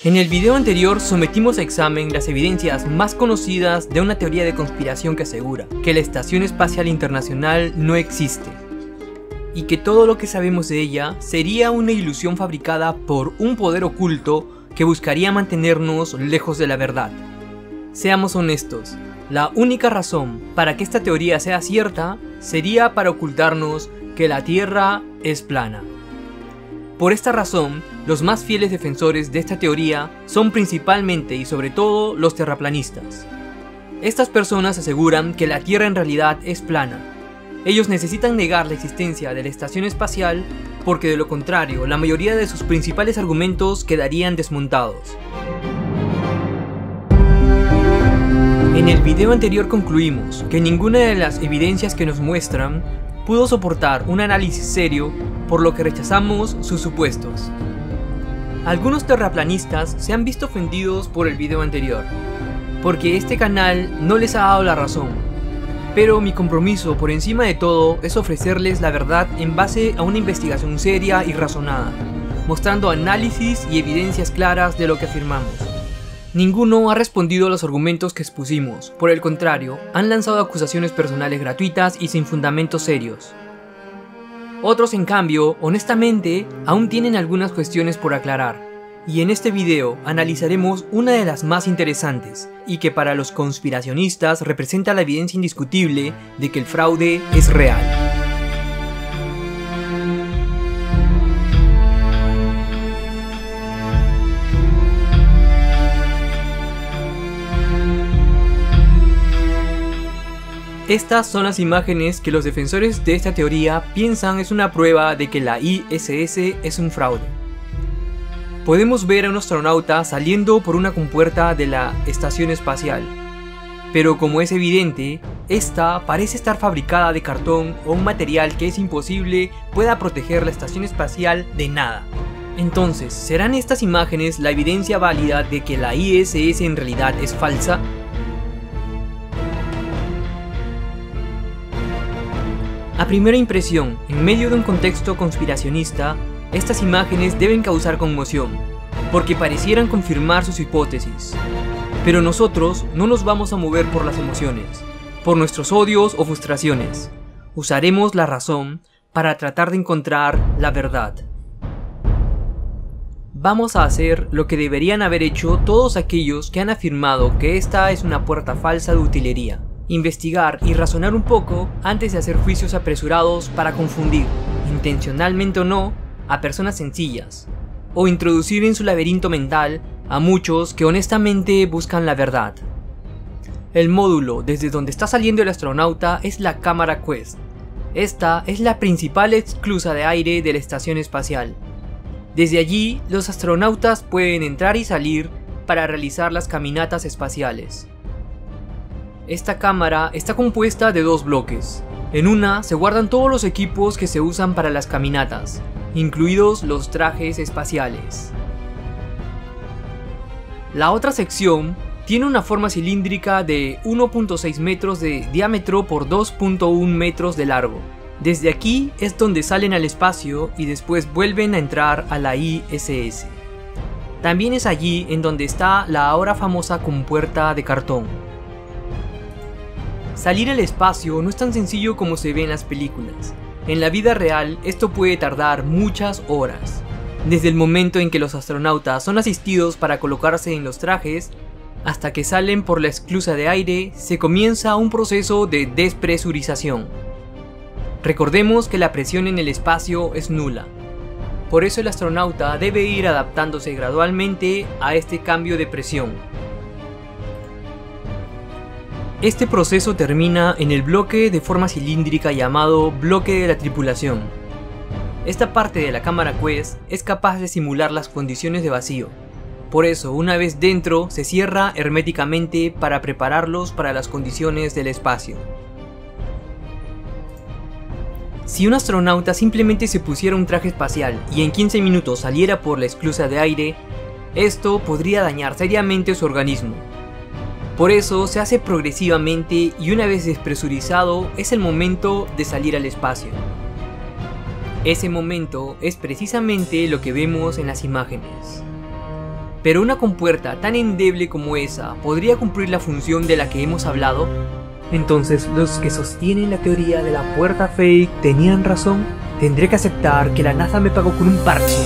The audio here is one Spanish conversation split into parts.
En el video anterior sometimos a examen las evidencias más conocidas de una teoría de conspiración que asegura que la Estación Espacial Internacional no existe y que todo lo que sabemos de ella sería una ilusión fabricada por un poder oculto que buscaría mantenernos lejos de la verdad. Seamos honestos, la única razón para que esta teoría sea cierta sería para ocultarnos que la Tierra es plana. Por esta razón, los más fieles defensores de esta teoría son principalmente y sobre todo los terraplanistas. Estas personas aseguran que la Tierra en realidad es plana. Ellos necesitan negar la existencia de la estación espacial porque de lo contrario, la mayoría de sus principales argumentos quedarían desmontados. En el video anterior concluimos que ninguna de las evidencias que nos muestran pudo soportar un análisis serio, por lo que rechazamos sus supuestos. Algunos terraplanistas se han visto ofendidos por el video anterior, porque este canal no les ha dado la razón, pero mi compromiso por encima de todo es ofrecerles la verdad en base a una investigación seria y razonada, mostrando análisis y evidencias claras de lo que afirmamos. Ninguno ha respondido a los argumentos que expusimos, por el contrario, han lanzado acusaciones personales gratuitas y sin fundamentos serios. Otros, en cambio, honestamente, aún tienen algunas cuestiones por aclarar, y en este video analizaremos una de las más interesantes, y que para los conspiracionistas representa la evidencia indiscutible de que el fraude es real. Estas son las imágenes que los defensores de esta teoría piensan es una prueba de que la ISS es un fraude. Podemos ver a un astronauta saliendo por una compuerta de la estación espacial, pero como es evidente, esta parece estar fabricada de cartón o un material que es imposible pueda proteger la estación espacial de nada. Entonces, ¿serán estas imágenes la evidencia válida de que la ISS en realidad es falsa? A primera impresión, en medio de un contexto conspiracionista, estas imágenes deben causar conmoción, porque parecieran confirmar sus hipótesis. Pero nosotros no nos vamos a mover por las emociones, por nuestros odios o frustraciones. Usaremos la razón para tratar de encontrar la verdad. Vamos a hacer lo que deberían haber hecho todos aquellos que han afirmado que esta es una puerta falsa de utilería. Investigar y razonar un poco antes de hacer juicios apresurados para confundir, intencionalmente o no, a personas sencillas, o introducir en su laberinto mental a muchos que honestamente buscan la verdad. El módulo desde donde está saliendo el astronauta es la cámara Quest. Esta es la principal esclusa de aire de la estación espacial. Desde allí, los astronautas pueden entrar y salir para realizar las caminatas espaciales. Esta cámara está compuesta de dos bloques. En una se guardan todos los equipos que se usan para las caminatas, incluidos los trajes espaciales. La otra sección tiene una forma cilíndrica de 1.6 metros de diámetro por 2.1 metros de largo. Desde aquí es donde salen al espacio y después vuelven a entrar a la ISS. También es allí en donde está la ahora famosa compuerta de cartón. Salir al espacio no es tan sencillo como se ve en las películas. En la vida real esto puede tardar muchas horas. Desde el momento en que los astronautas son asistidos para colocarse en los trajes, hasta que salen por la esclusa de aire, se comienza un proceso de despresurización. Recordemos que la presión en el espacio es nula. Por eso el astronauta debe ir adaptándose gradualmente a este cambio de presión. Este proceso termina en el bloque de forma cilíndrica llamado bloque de la tripulación. Esta parte de la cámara Quest es capaz de simular las condiciones de vacío. Por eso, una vez dentro, se cierra herméticamente para prepararlos para las condiciones del espacio. Si un astronauta simplemente se pusiera un traje espacial y en 15 minutos saliera por la esclusa de aire, esto podría dañar seriamente su organismo. Por eso se hace progresivamente y una vez despresurizado es el momento de salir al espacio. Ese momento es precisamente lo que vemos en las imágenes. Pero una compuerta tan endeble como esa podría cumplir la función de la que hemos hablado. Entonces, los que sostienen la teoría de la puerta fake tenían razón. Tendré que aceptar que la NASA me pagó con un parche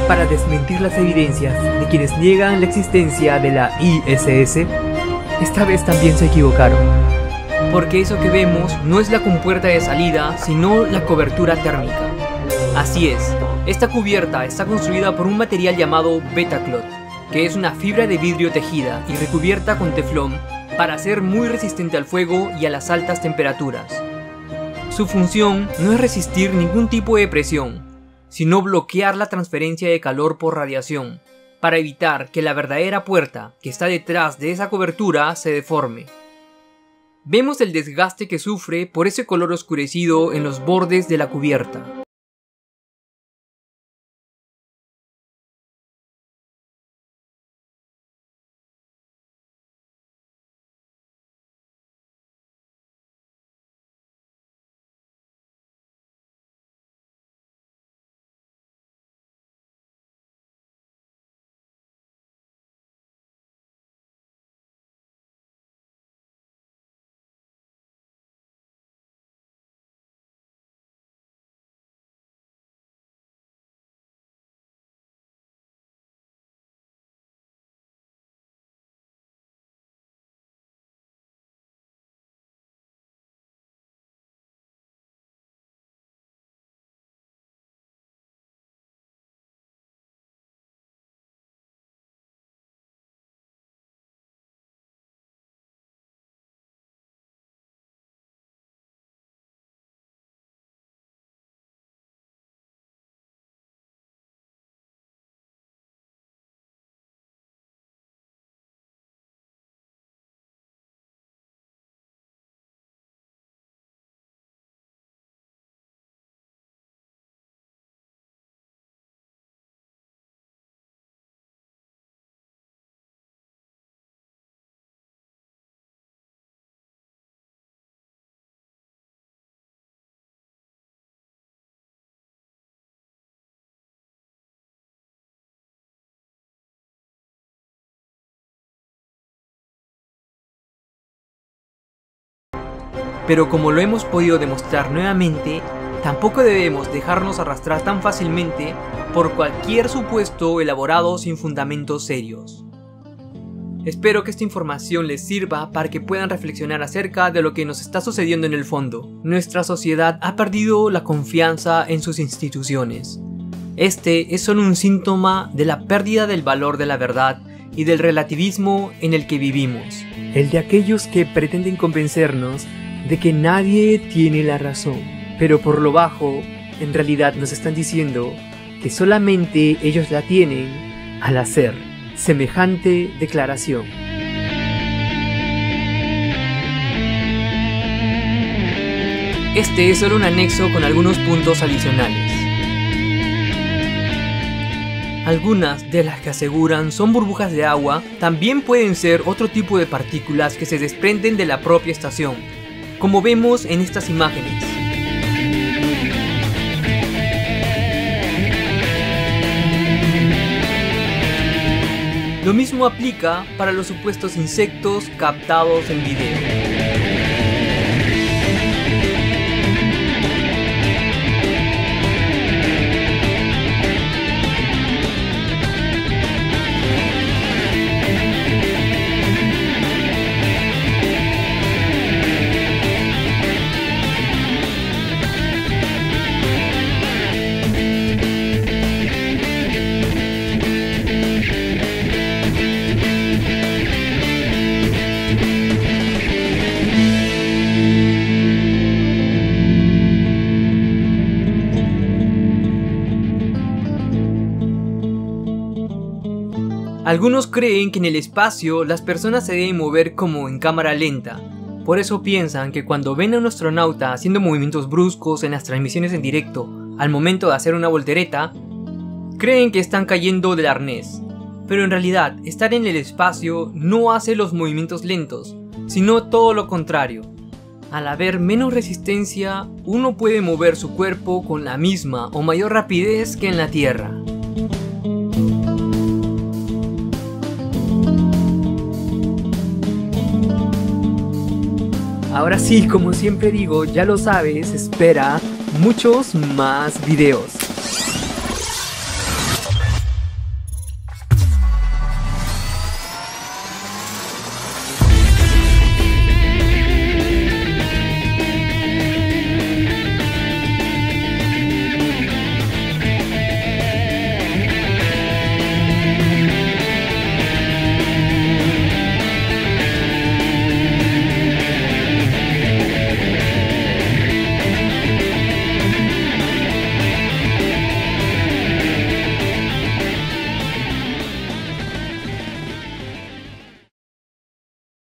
para desmentir las evidencias de quienes niegan la existencia de la ISS. Esta vez también se equivocaron, porque eso que vemos no es la compuerta de salida, sino la cobertura térmica. Así es, esta cubierta está construida por un material llamado Betaclot, que es una fibra de vidrio tejida y recubierta con teflón para ser muy resistente al fuego y a las altas temperaturas. Su función no es resistir ningún tipo de presión, sino bloquear la transferencia de calor por radiación, para evitar que la verdadera puerta que está detrás de esa cobertura se deforme. Vemos el desgaste que sufre por ese color oscurecido en los bordes de la cubierta. Pero como lo hemos podido demostrar nuevamente, tampoco debemos dejarnos arrastrar tan fácilmente por cualquier supuesto elaborado sin fundamentos serios. Espero que esta información les sirva para que puedan reflexionar acerca de lo que nos está sucediendo en el fondo. Nuestra sociedad ha perdido la confianza en sus instituciones. Este es solo un síntoma de la pérdida del valor de la verdad y del relativismo en el que vivimos. El de aquellos que pretenden convencernos de que nadie tiene la razón, pero por lo bajo, en realidad nos están diciendo que solamente ellos la tienen al hacer semejante declaración. Este es solo un anexo con algunos puntos adicionales. Algunas de las que aseguran son burbujas de agua también pueden ser otro tipo de partículas que se desprenden de la propia estación, como vemos en estas imágenes. Lo mismo aplica para los supuestos insectos captados en video. Algunos creen que en el espacio las personas se deben mover como en cámara lenta. Por eso piensan que cuando ven a un astronauta haciendo movimientos bruscos en las transmisiones en directo al momento de hacer una voltereta, creen que están cayendo del arnés. Pero en realidad, estar en el espacio no hace los movimientos lentos, sino todo lo contrario. Al haber menos resistencia, uno puede mover su cuerpo con la misma o mayor rapidez que en la Tierra. ahora sí, como siempre digo, ya lo sabes, espera muchos más videos.